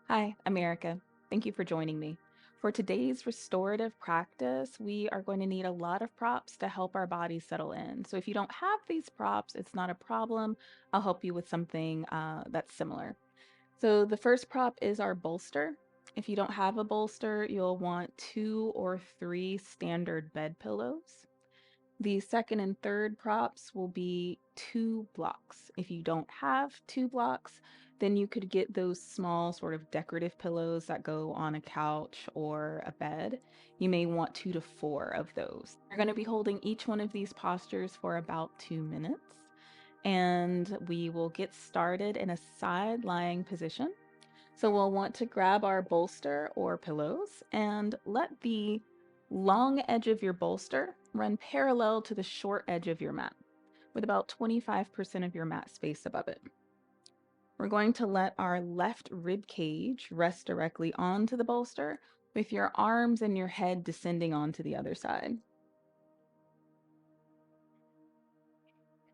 Hi, I'm Erica. Thank you for joining me. For today's restorative practice, we are going to need a lot of props to help our body settle in. So if you don't have these props, it's not a problem. I'll help you with something that's similar. So the first prop is our bolster. If you don't have a bolster, you'll want 2 or 3 standard bed pillows. The second and third props will be 2 blocks. If you don't have 2 blocks, then you could get those small sort of decorative pillows that go on a couch or a bed. You may want 2 to 4 of those. You're going to be holding each one of these postures for about 2 minutes. And we will get started in a side lying position. So we'll want to grab our bolster or pillows and let the long edge of your bolster run parallel to the short edge of your mat, with about 25% of your mat space above it. We're going to let our left rib cage rest directly onto the bolster, with your arms and your head descending onto the other side.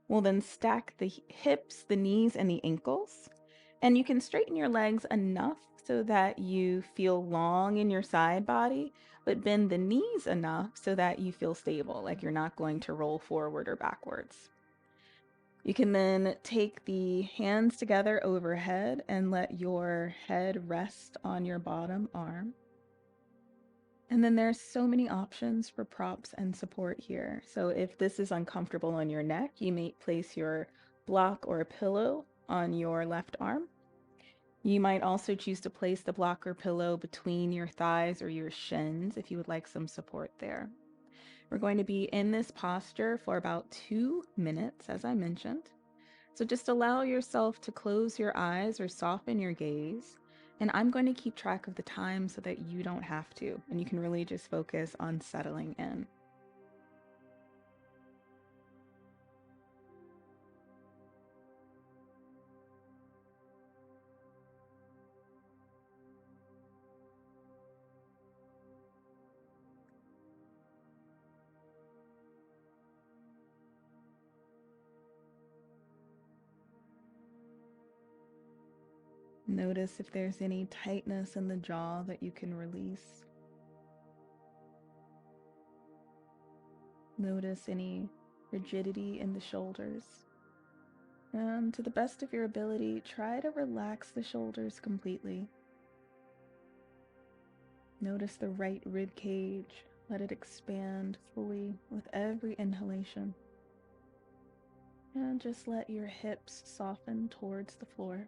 We'll then stack the hips, the knees, and the ankles. And you can straighten your legs enough so that you feel long in your side body, but bend the knees enough so that you feel stable, like you're not going to roll forward or backwards. You can then take the hands together overhead and let your head rest on your bottom arm. And then there's so many options for props and support here. So if this is uncomfortable on your neck, you may place your block or a pillow on your left arm. You might also choose to place the block or pillow between your thighs or your shins if you would like some support there. We're going to be in this posture for about 2 minutes, as I mentioned. So just allow yourself to close your eyes or soften your gaze. And I'm going to keep track of the time so that you don't have to, and you can really just focus on settling in. Notice if there's any tightness in the jaw that you can release. Notice any rigidity in the shoulders. And to the best of your ability, try to relax the shoulders completely. Notice the right rib cage. Let it expand fully with every inhalation. And just let your hips soften towards the floor.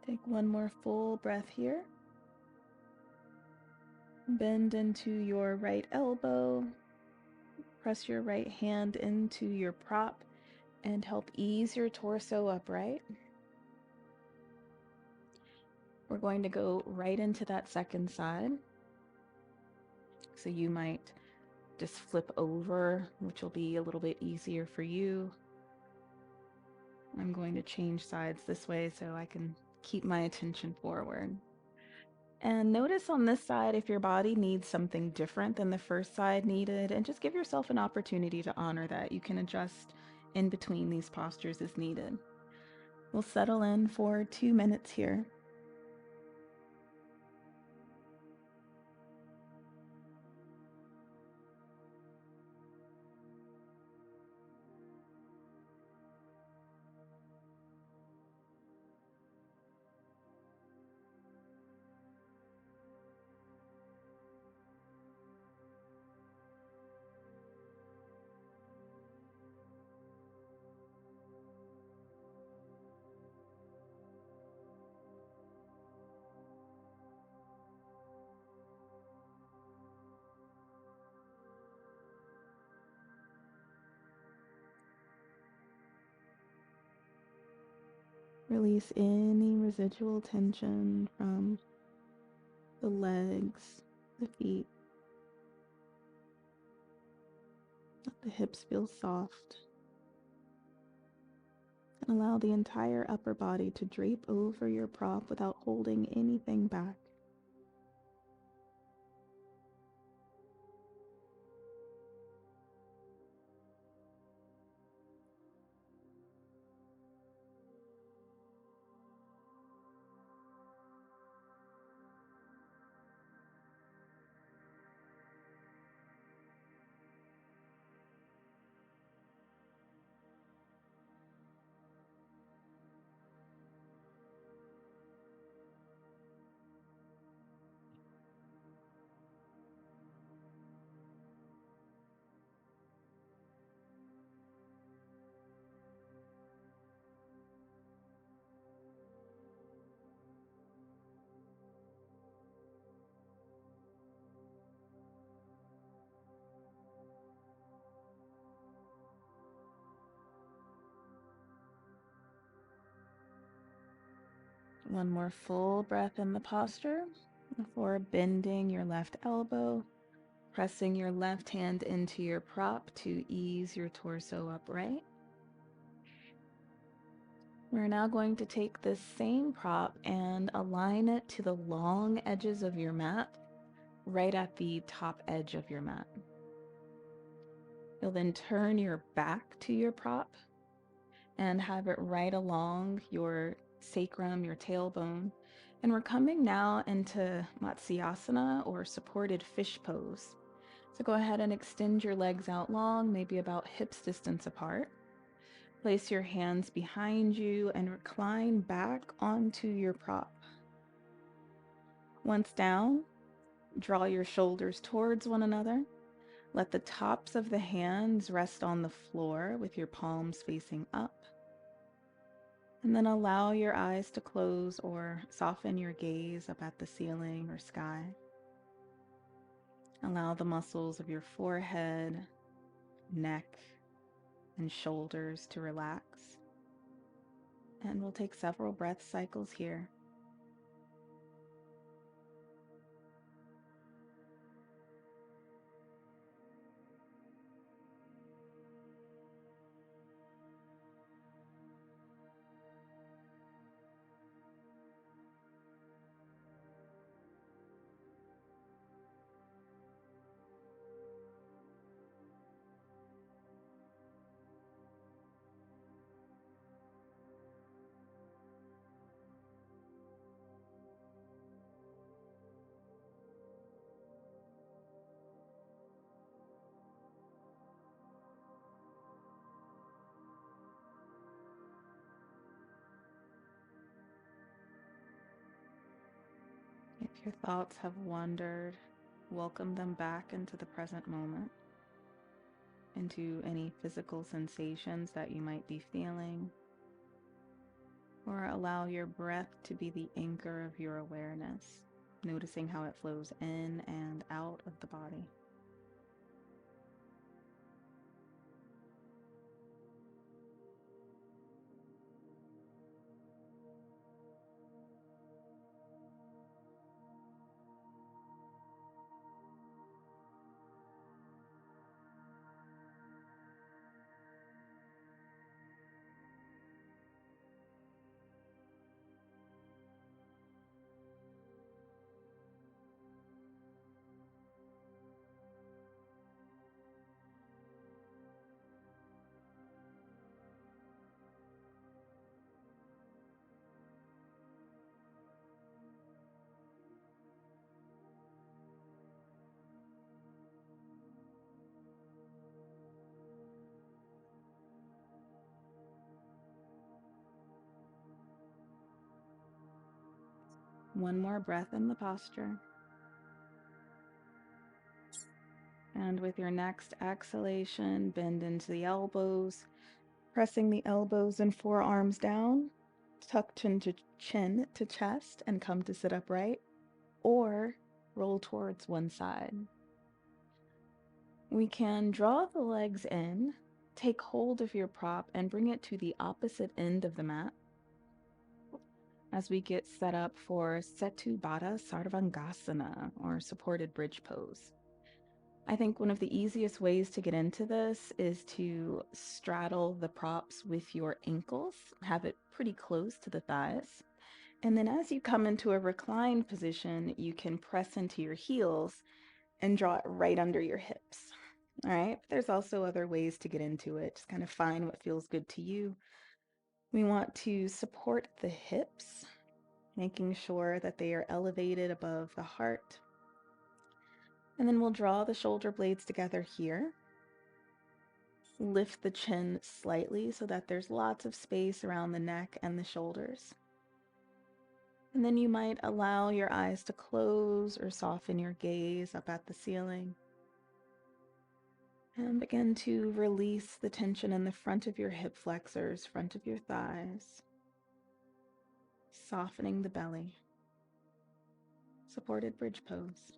Take one more full breath here. Bend into your right elbow. Press your right hand into your prop and help ease your torso upright. We're going to go right into that second side. So you might just flip over, which will be a little bit easier for you. I'm going to change sides this way so I can keep my attention forward. And notice on this side if your body needs something different than the first side needed, and just give yourself an opportunity to honor that. You can adjust in between these postures as needed. We'll settle in for 2 minutes here. Release any residual tension from the legs, the feet. Let the hips feel soft. And allow the entire upper body to drape over your prop without holding anything back. One more full breath in the posture before bending your left elbow, pressing your left hand into your prop to ease your torso upright. We're now going to take this same prop and align it to the long edges of your mat, right at the top edge of your mat. You'll then turn your back to your prop and have it right along your sacrum, your tailbone. And we're coming now into Matsyasana, or supported fish pose. So go ahead and extend your legs out long, maybe about hips distance apart. Place your hands behind you and recline back onto your prop. Once down, draw your shoulders towards one another. Let the tops of the hands rest on the floor with your palms facing up. And then allow your eyes to close or soften your gaze up at the ceiling or sky. Allow the muscles of your forehead, neck, and shoulders to relax. And we'll take several breath cycles here. If your thoughts have wandered, welcome them back into the present moment, into any physical sensations that you might be feeling, or allow your breath to be the anchor of your awareness, noticing how it flows in and out of the body. One more breath in the posture. And with your next exhalation, bend into the elbows, pressing the elbows and forearms down, tuck chin to chest and come to sit upright, or roll towards one side. We can draw the legs in, take hold of your prop and bring it to the opposite end of the mat. as we get set up for Setu Baddha Sarvangasana, or supported bridge pose. I think one of the easiest ways to get into this is to straddle the props with your ankles, have it pretty close to the thighs. And then as you come into a reclined position, you can press into your heels and draw it right under your hips. All right. But there's also other ways to get into it. Just kind of find what feels good to you. We want to support the hips, making sure that they are elevated above the heart. And then we'll draw the shoulder blades together here. Lift the chin slightly so that there's lots of space around the neck and the shoulders. And then you might allow your eyes to close or soften your gaze up at the ceiling. And begin to release the tension in the front of your hip flexors, front of your thighs. Softening the belly. Supported bridge pose.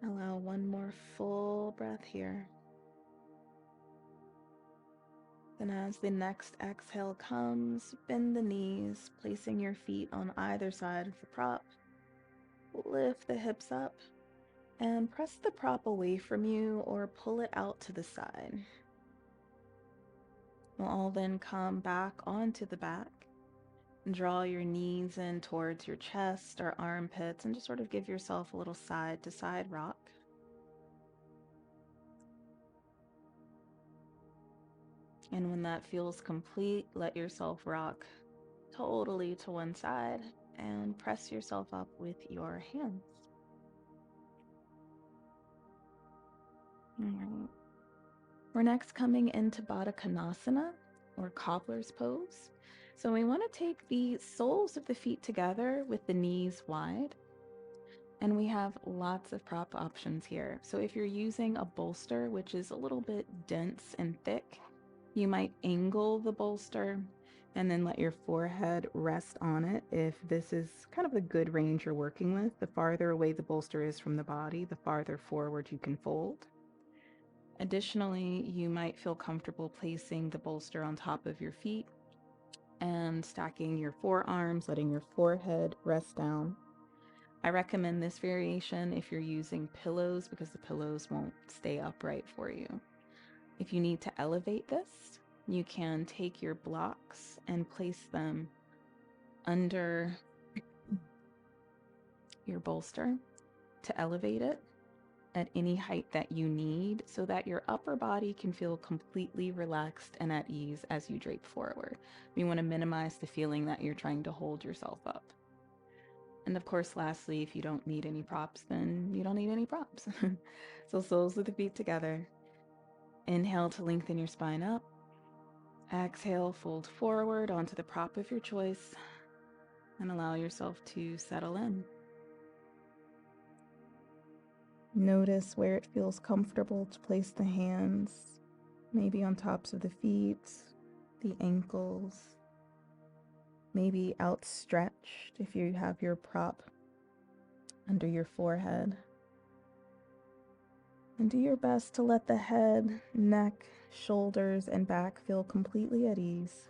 Allow one more full breath here. Then as the next exhale comes, bend the knees, placing your feet on either side of the prop. Lift the hips up and press the prop away from you or pull it out to the side. We'll all then come back onto the back. Draw your knees in towards your chest or armpits and just sort of give yourself a little side to side rock. And when that feels complete, let yourself rock totally to one side and press yourself up with your hands. All right. We're next coming into Baddha Konasana, or Cobbler's pose. So we want to take the soles of the feet together with the knees wide. And we have lots of prop options here. So if you're using a bolster, which is a little bit dense and thick, you might angle the bolster and then let your forehead rest on it. If this is kind of the good range you're working with, the farther away the bolster is from the body, the farther forward you can fold. Additionally, you might feel comfortable placing the bolster on top of your feet and stacking your forearms, letting your forehead rest down. I recommend this variation if you're using pillows because the pillows won't stay upright for you. If you need to elevate this, you can take your blocks and place them under your bolster to elevate it. at any height that you need so that your upper body can feel completely relaxed and at ease as you drape forward. We want to minimize the feeling that you're trying to hold yourself up. And of course, lastly, if you don't need any props, then you don't need any props. So soles of the feet together. Inhale to lengthen your spine up. Exhale, fold forward onto the prop of your choice and allow yourself to settle in. Notice where it feels comfortable to place the hands, maybe on tops of the feet, the ankles, maybe outstretched if you have your prop under your forehead. And do your best to let the head, neck, shoulders, and back feel completely at ease.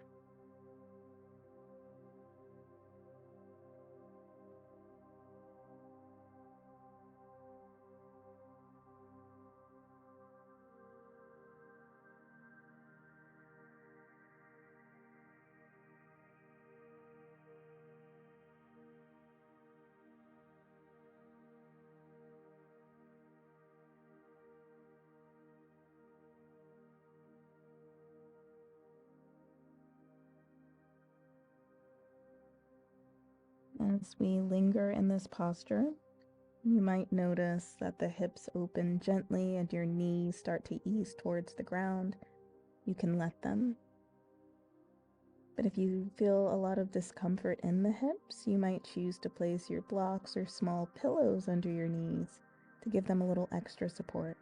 As we linger in this posture, you might notice that the hips open gently and your knees start to ease towards the ground. You can let them. But if you feel a lot of discomfort in the hips, you might choose to place your blocks or small pillows under your knees to give them a little extra support.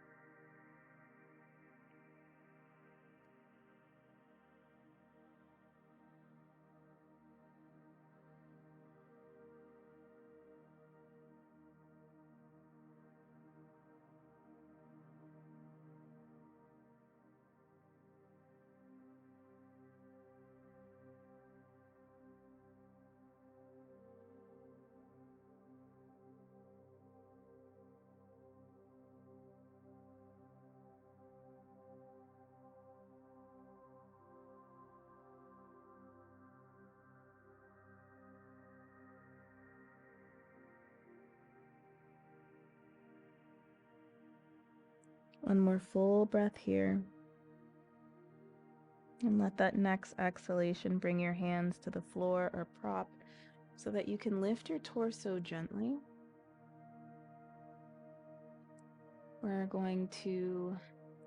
One more full breath here. And let that next exhalation bring your hands to the floor or prop so that you can lift your torso gently. We're going to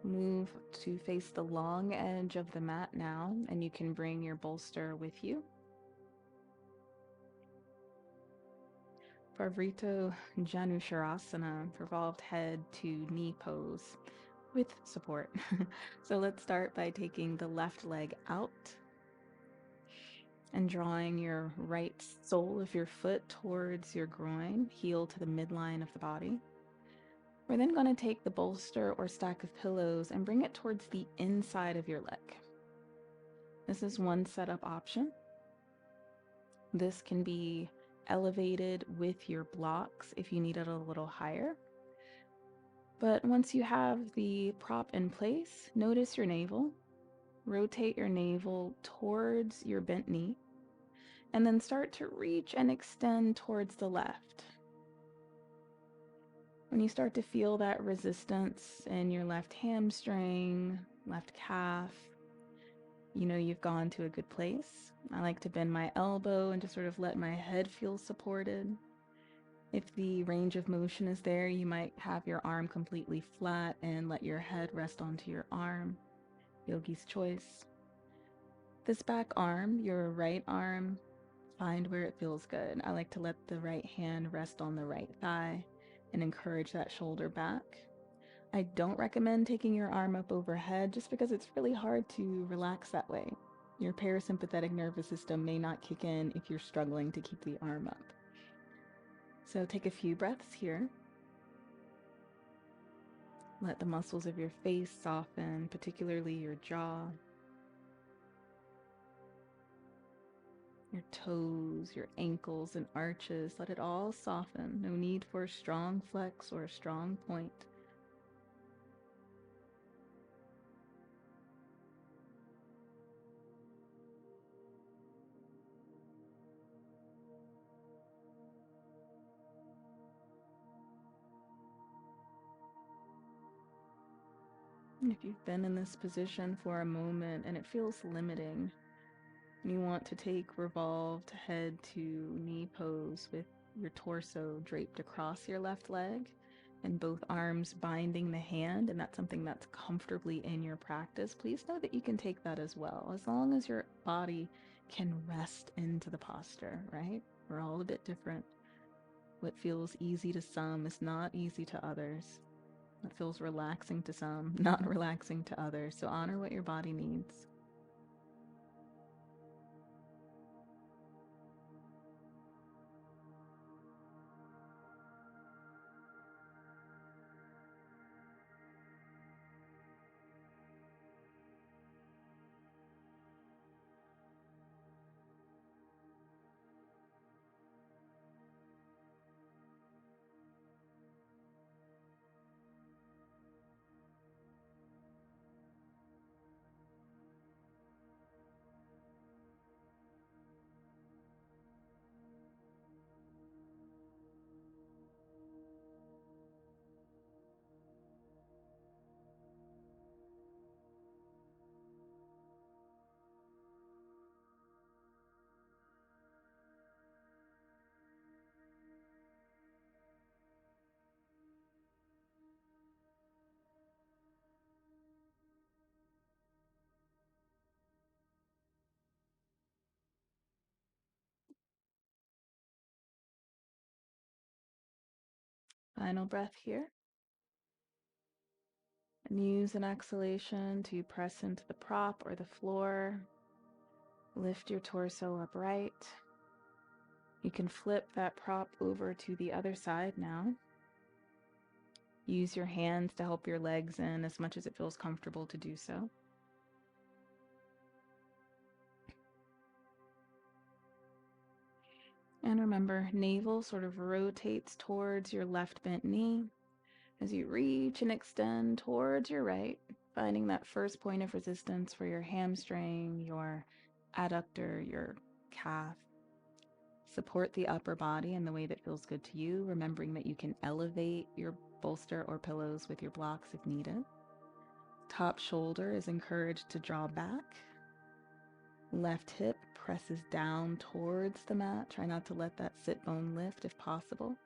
move to face the long edge of the mat now, and you can bring your bolster with you. Parivrtta Janu, revolved head to knee pose with support. So let's start by taking the left leg out and drawing your right sole of your foot towards your groin, heel to the midline of the body. We're then going to take the bolster or stack of pillows and bring it towards the inside of your leg. This is one setup option. This can be elevated with your blocks if you need it a little higher. But once you have the prop in place, notice your navel. Rotate your navel towards your bent knee, and then start to reach and extend towards the left. When you start to feel that resistance in your left hamstring, left calf, you know you've gone to a good place. I like to bend my elbow and just sort of let my head feel supported. If the range of motion is there, you might have your arm completely flat and let your head rest onto your arm. Yogi's choice. This back arm, your right arm, find where it feels good. I like to let the right hand rest on the right thigh and encourage that shoulder back. I don't recommend taking your arm up overhead just because it's really hard to relax that way. Your parasympathetic nervous system may not kick in if you're struggling to keep the arm up. So take a few breaths here. Let the muscles of your face soften, particularly your jaw, your toes, your ankles and arches. Let it all soften. No need for a strong flex or a strong point. And if you've been in this position for a moment and it feels limiting, you want to take revolved head to knee pose with your torso draped across your left leg and both arms binding the hand, and that's something that's comfortably in your practice, please know that you can take that as well, as long as your body can rest into the posture, right? We're all a bit different. What feels easy to some is not easy to others. What feels relaxing to some, not relaxing to others. So honor what your body needs. Final breath here. And use an exhalation to press into the prop or the floor. Lift your torso upright. You can flip that prop over to the other side now. Use your hands to help your legs in as much as it feels comfortable to do so. And remember, navel sort of rotates towards your left bent knee as you reach and extend towards your right, finding that first point of resistance for your hamstring, your adductor, your calf. Support the upper body in the way that feels good to you, remembering that you can elevate your bolster or pillows with your blocks if needed. Top shoulder is encouraged to draw back. Left hip presses down towards the mat. Try not to let that sit bone lift if possible.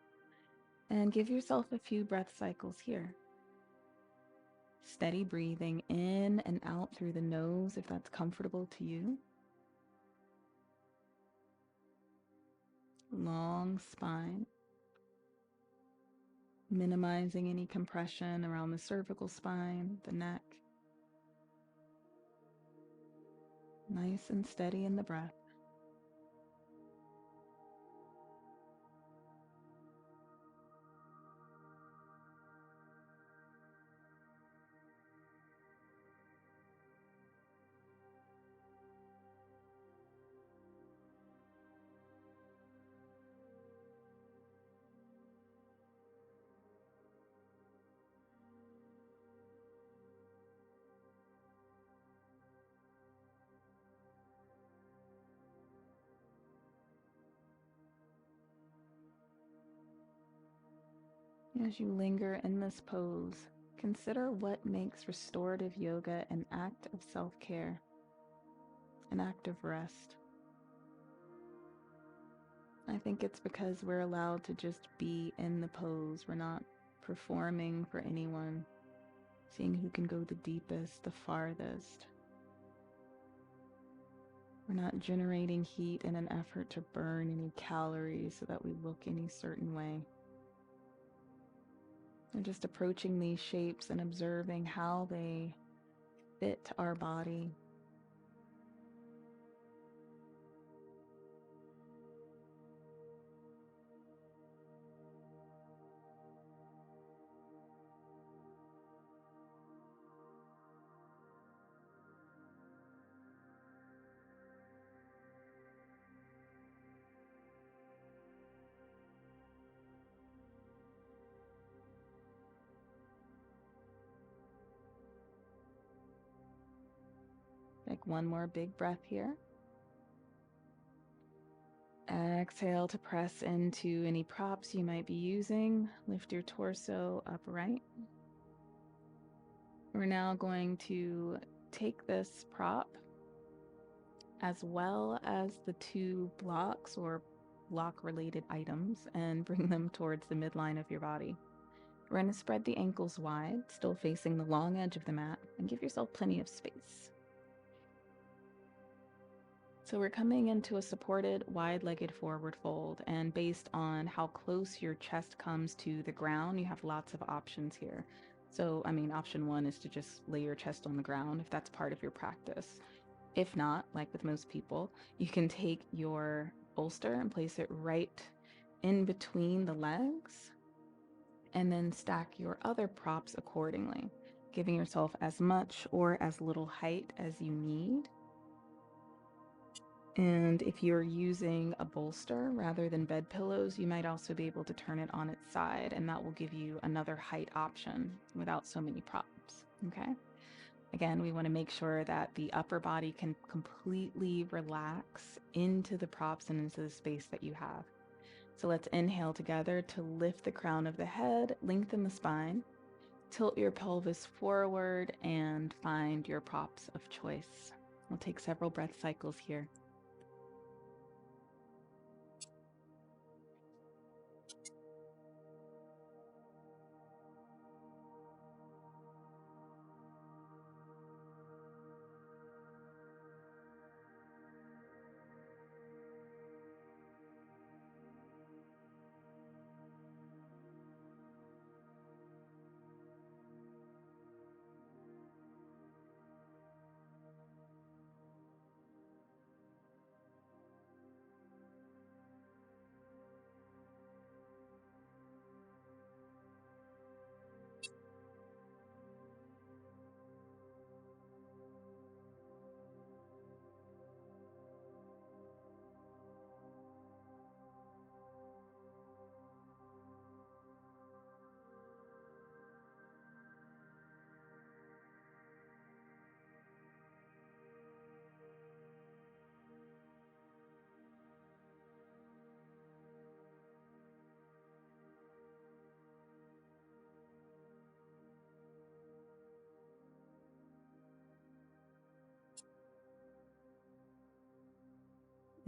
And give yourself a few breath cycles here. Steady breathing in and out through the nose if that's comfortable to you. Long spine. Minimizing any compression around the cervical spine, the neck. Nice and steady in the breath. As you linger in this pose, consider what makes restorative yoga an act of self-care, an act of rest. I think it's because we're allowed to just be in the pose. We're not performing for anyone, seeing who can go the deepest, the farthest. We're not generating heat in an effort to burn any calories so that we look any certain way. We're just approaching these shapes and observing how they fit our body. Take one more big breath here. Exhale to press into any props you might be using. Lift your torso upright. We're now going to take this prop as well as the two blocks or block related items and bring them towards the midline of your body. We're going to spread the ankles wide, still facing the long edge of the mat, and give yourself plenty of space. So we're coming into a supported, wide-legged forward fold, and based on how close your chest comes to the ground, you have lots of options here. So, option one is to just lay your chest on the ground if that's part of your practice. If not, like with most people, you can take your bolster and place it right in between the legs, and then stack your other props accordingly, giving yourself as much or as little height as you need. And if you're using a bolster rather than bed pillows, you might also be able to turn it on its side, and that will give you another height option without so many props, okay? Again, we want to make sure that the upper body can completely relax into the props and into the space that you have. So let's inhale together to lift the crown of the head, lengthen the spine, tilt your pelvis forward, and find your props of choice. We'll take several breath cycles here.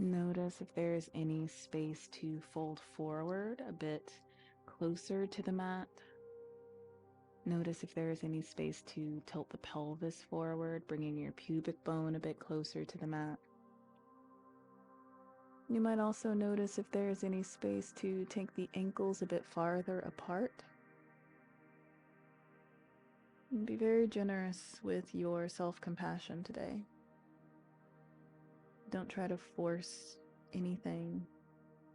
Notice if there's any space to fold forward a bit closer to the mat. Notice if there is any space to tilt the pelvis forward, bringing your pubic bone a bit closer to the mat. You might also notice if there is any space to take the ankles a bit farther apart. And be very generous with your self-compassion today. Don't try to force anything,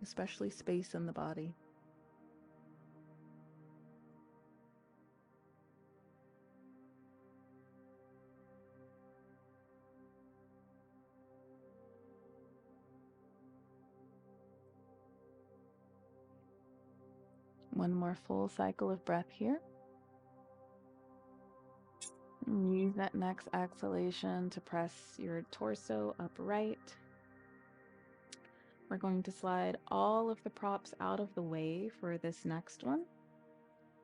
especially space in the body. One more full cycle of breath here. And use that next exhalation to press your torso upright. We're going to slide all of the props out of the way for this next one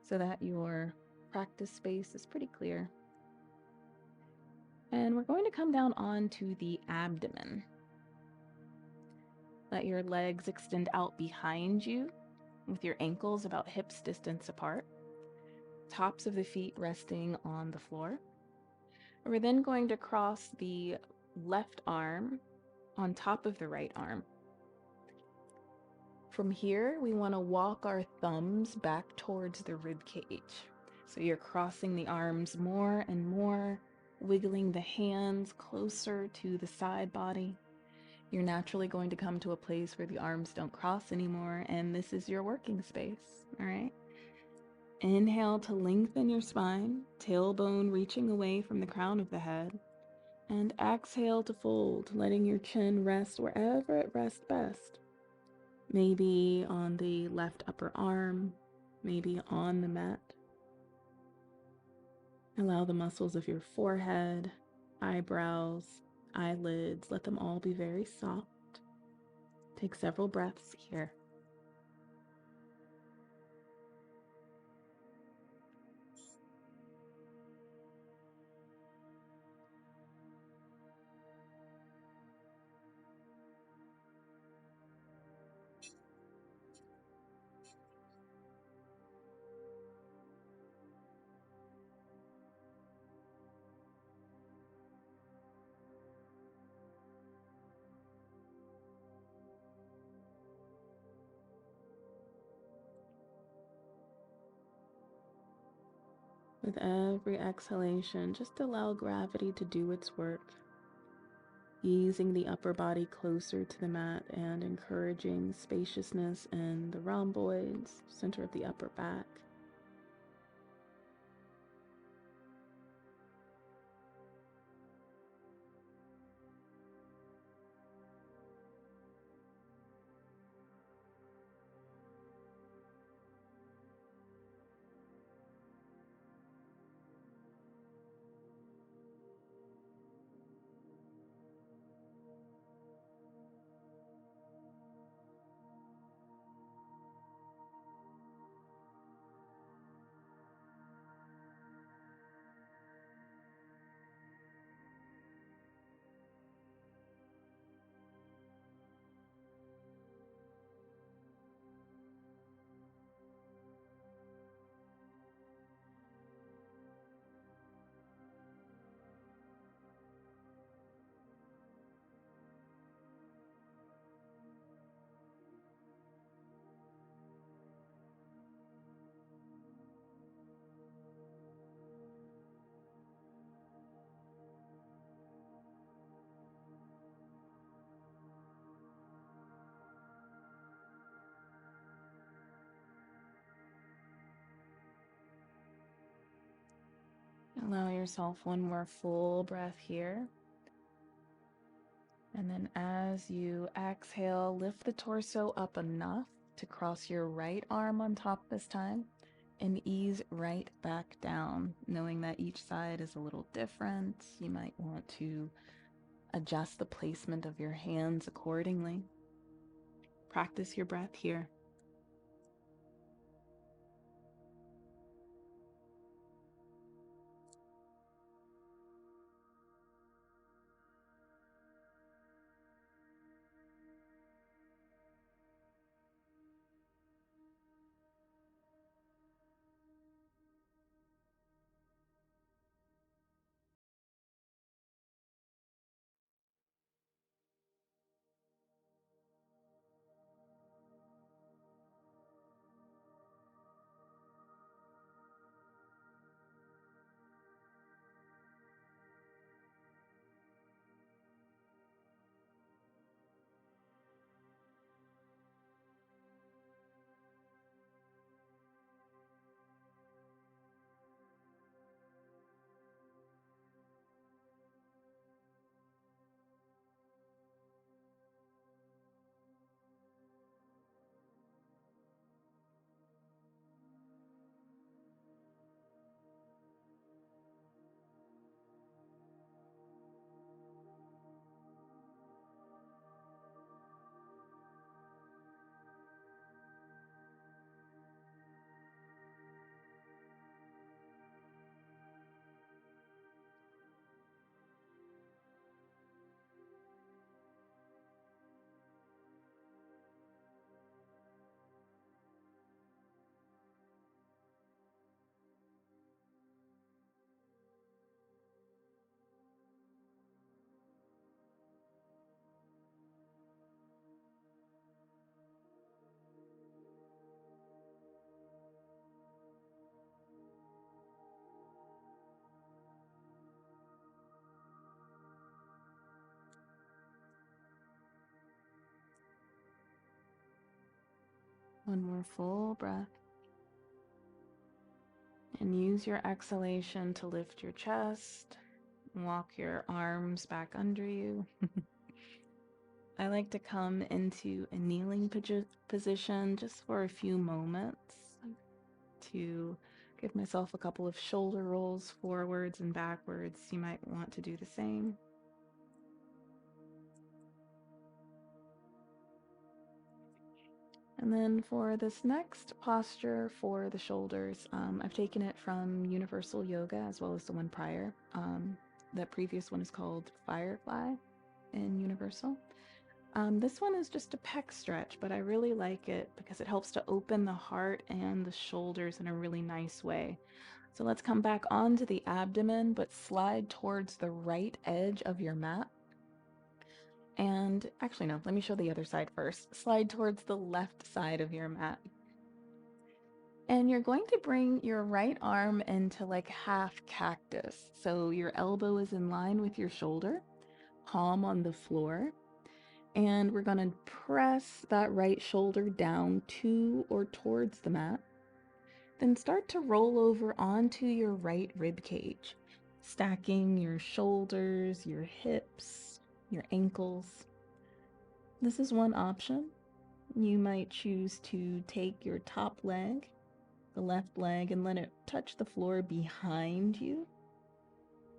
so that your practice space is pretty clear. And we're going to come down onto the abdomen. Let your legs extend out behind you with your ankles about hips distance apart. Tops of the feet resting on the floor. We're then going to cross the left arm on top of the right arm. From here, we want to walk our thumbs back towards the rib cage. So you're crossing the arms more and more, wiggling the hands closer to the side body. You're naturally going to come to a place where the arms don't cross anymore, and this is your working space, all right? Inhale to lengthen your spine, tailbone reaching away from the crown of the head. And exhale to fold, letting your chin rest wherever it rests best. Maybe on the left upper arm, maybe on the mat. Allow the muscles of your forehead, eyebrows, eyelids, let them all be very soft. Take several breaths here. With every exhalation, just allow gravity to do its work, easing the upper body closer to the mat and encouraging spaciousness in the rhomboids, center of the upper back. Allow yourself one more full breath here. And then as you exhale, lift the torso up enough to cross your right arm on top this time and ease right back down, knowing that each side is a little different. You might want to adjust the placement of your hands accordingly. Practice your breath here. One more full breath. And use your exhalation to lift your chest. Walk your arms back under you. I like to come into a kneeling position just for a few moments to give myself a couple of shoulder rolls forwards and backwards. You might want to do the same. And then for this next posture for the shoulders, I've taken it from Universal Yoga as well as the one prior. That previous one is called Firefly in Universal. This one is just a pec stretch, but I really like it because it helps to open the heart and the shoulders in a really nice way. So let's come back onto the abdomen, but slide towards the right edge of your mat. And actually, no, let me show the other side first. Slide towards the left side of your mat. And you're going to bring your right arm into like half cactus. So your elbow is in line with your shoulder, palm on the floor. And we're going to press that right shoulder down to or towards the mat. Then start to roll over onto your right rib cage, stacking your shoulders, your hips, your ankles. This is one option. You might choose to take your top leg, the left leg, and let it touch the floor behind you.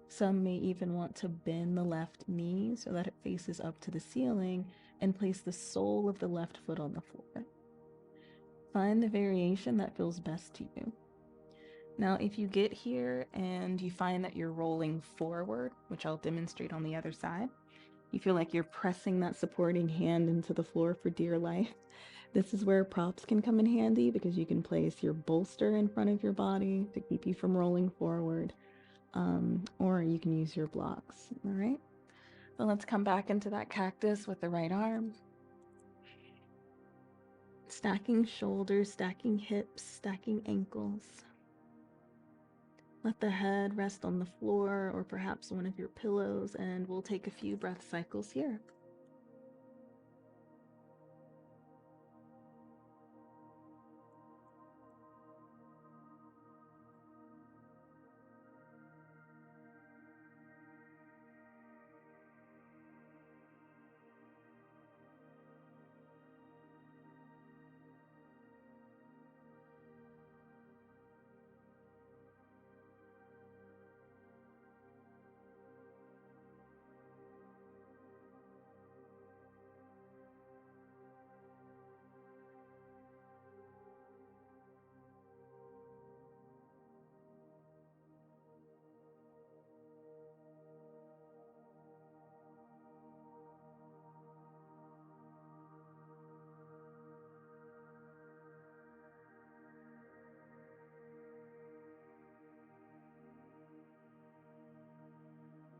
Some may even want to bend the left knee so that it faces up to the ceiling and place the sole of the left foot on the floor. Find the variation that feels best to you. Now, if you get here and you find that you're rolling forward, which I'll demonstrate on the other side, you feel like you're pressing that supporting hand into the floor for dear life. This is where props can come in handy because you can place your bolster in front of your body to keep you from rolling forward, or you can use your blocks, all right? So let's come back into that cactus with the right arm. Stacking shoulders, stacking hips, stacking ankles. Let the head rest on the floor or perhaps one of your pillows, and we'll take a few breath cycles here.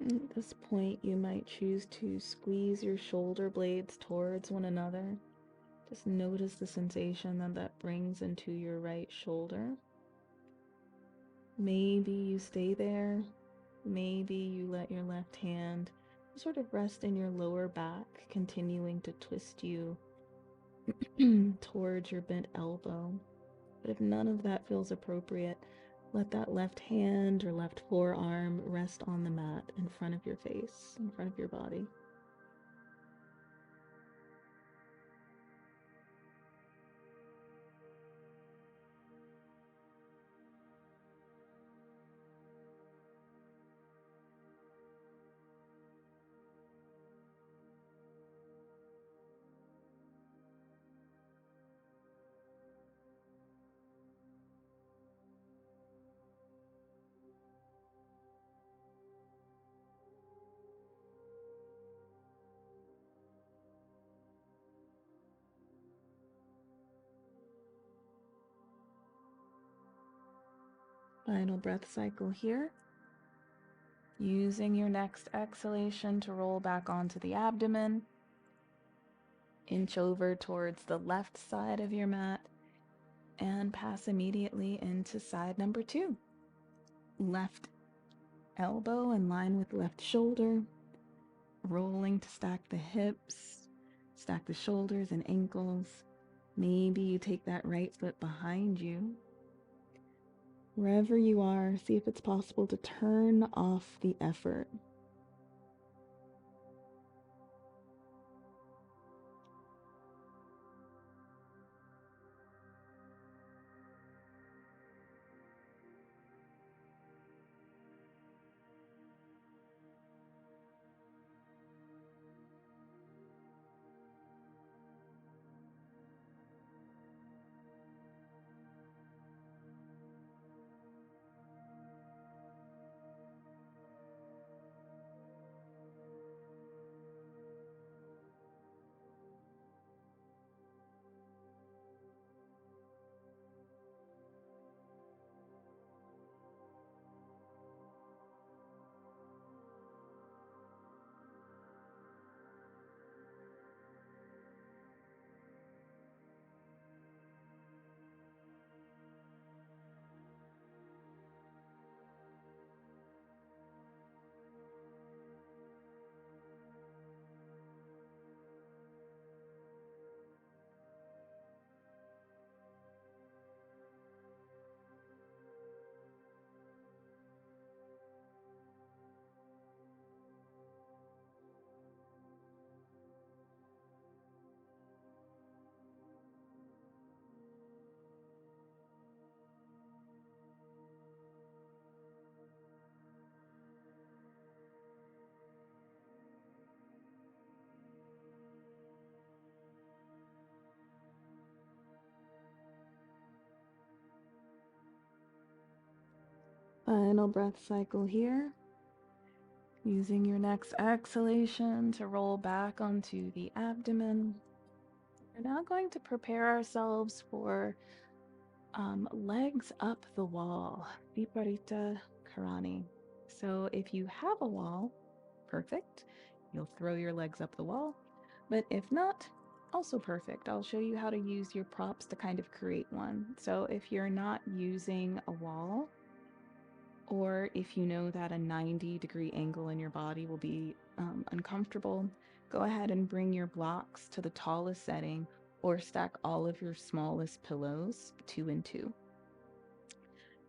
At this point, you might choose to squeeze your shoulder blades towards one another. Just notice the sensation that brings into your right shoulder. Maybe you stay there. Maybe you let your left hand sort of rest in your lower back, continuing to twist you towards your bent elbow. But if none of that feels appropriate, let that left hand or left forearm rest on the mat in front of your face, in front of your body. Final breath cycle here. Using your next exhalation to roll back onto the abdomen. Inch over towards the left side of your mat and pass immediately into side number 2. Left elbow in line with left shoulder, rolling to stack the hips, stack the shoulders and ankles. Maybe you take that right foot behind you. Wherever you are, see if it's possible to turn off the effort. Final breath cycle here. Using your next exhalation to roll back onto the abdomen. We're now going to prepare ourselves for legs up the wall, Viparita Karani. So if you have a wall, perfect. You'll throw your legs up the wall. But if not, also perfect. I'll show you how to use your props to kind of create one. So if you're not using a wall, or if you know that a 90-degree angle in your body will be uncomfortable, go ahead and bring your blocks to the tallest setting or stack all of your smallest pillows 2 and 2.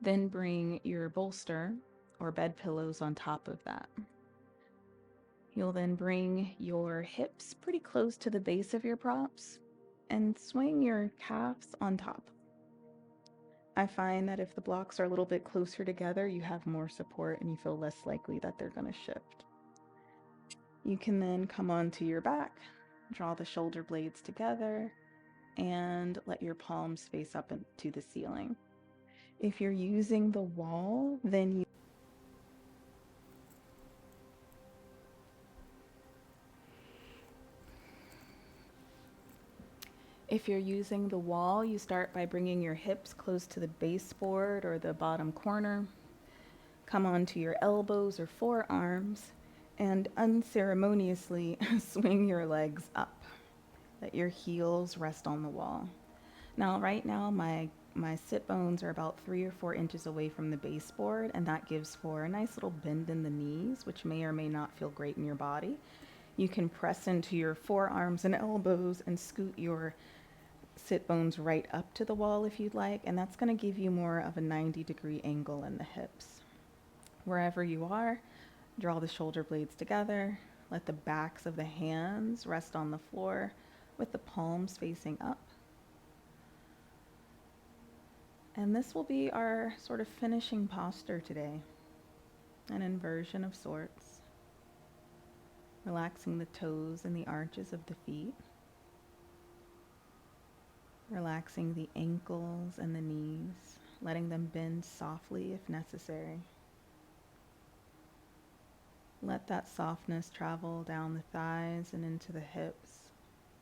Then bring your bolster or bed pillows on top of that. You'll then bring your hips pretty close to the base of your props and swing your calves on top. I find that if the blocks are a little bit closer together, you have more support and you feel less likely that they're going to shift. You can then come onto your back, draw the shoulder blades together, and let your palms face up into the ceiling. If you're using the wall, then you start by bringing your hips close to the baseboard or the bottom corner. Come onto your elbows or forearms and unceremoniously swing your legs up. Let your heels rest on the wall. Now, right now, my sit bones are about 3 or 4 inches away from the baseboard, and that gives for a nice little bend in the knees, which may or may not feel great in your body. You can press into your forearms and elbows and scoot your sit bones right up to the wall if you'd like, and that's going to give you more of a 90-degree angle in the hips. Wherever you are, draw the shoulder blades together. Let the backs of the hands rest on the floor with the palms facing up. And this will be our sort of finishing posture today, an inversion of sorts, relaxing the toes and the arches of the feet, relaxing the ankles and the knees, letting them bend softly if necessary. Let that softness travel down the thighs and into the hips,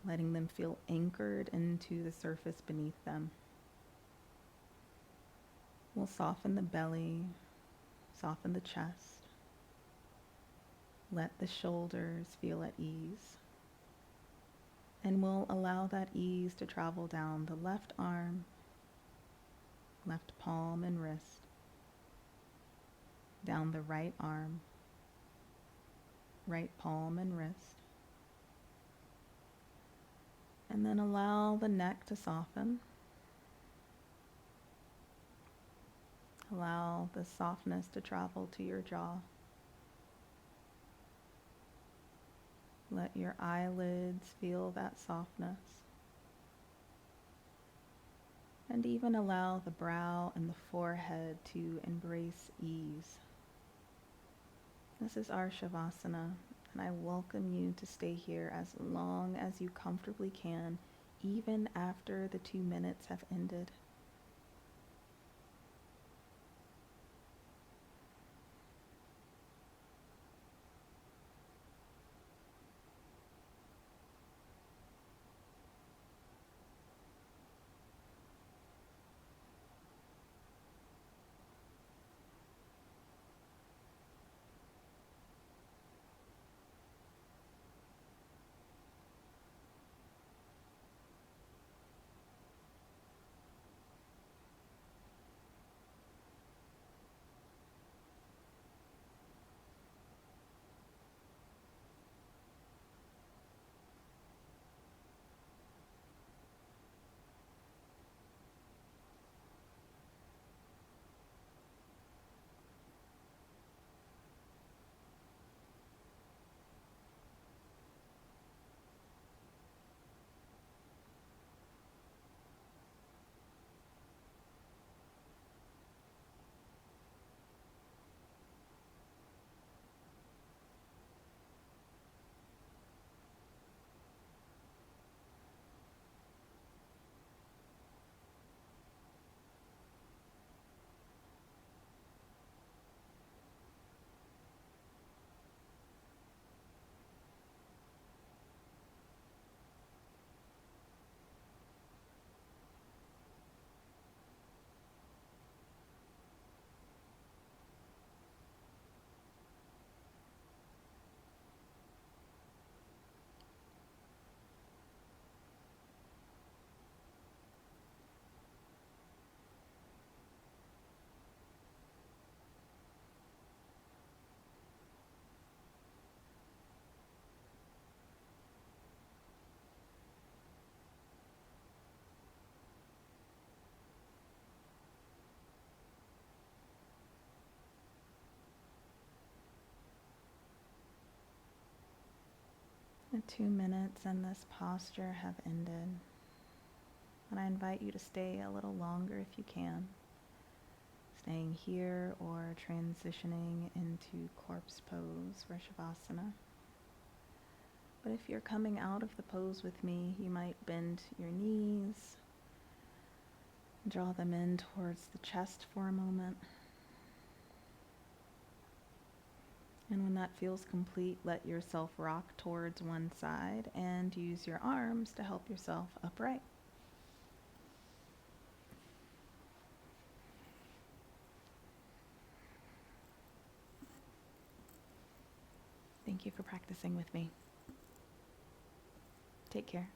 letting them feel anchored into the surface beneath them. We'll soften the belly, soften the chest. Let the shoulders feel at ease. And we'll allow that ease to travel down the left arm, left palm and wrist, down the right arm, right palm and wrist. And then allow the neck to soften. Allow the softness to travel to your jaw. Let your eyelids feel that softness. And even allow the brow and the forehead to embrace ease. This is our Shavasana, and I welcome you to stay here as long as you comfortably can, even after the 2 minutes have ended. The 2 minutes in this posture have ended, and I invite you to stay a little longer if you can, staying here or transitioning into corpse pose for Shavasana. But if you're coming out of the pose with me, you might bend your knees, draw them in towards the chest for a moment. And when that feels complete, let yourself rock towards one side and use your arms to help yourself upright. Thank you for practicing with me. Take care.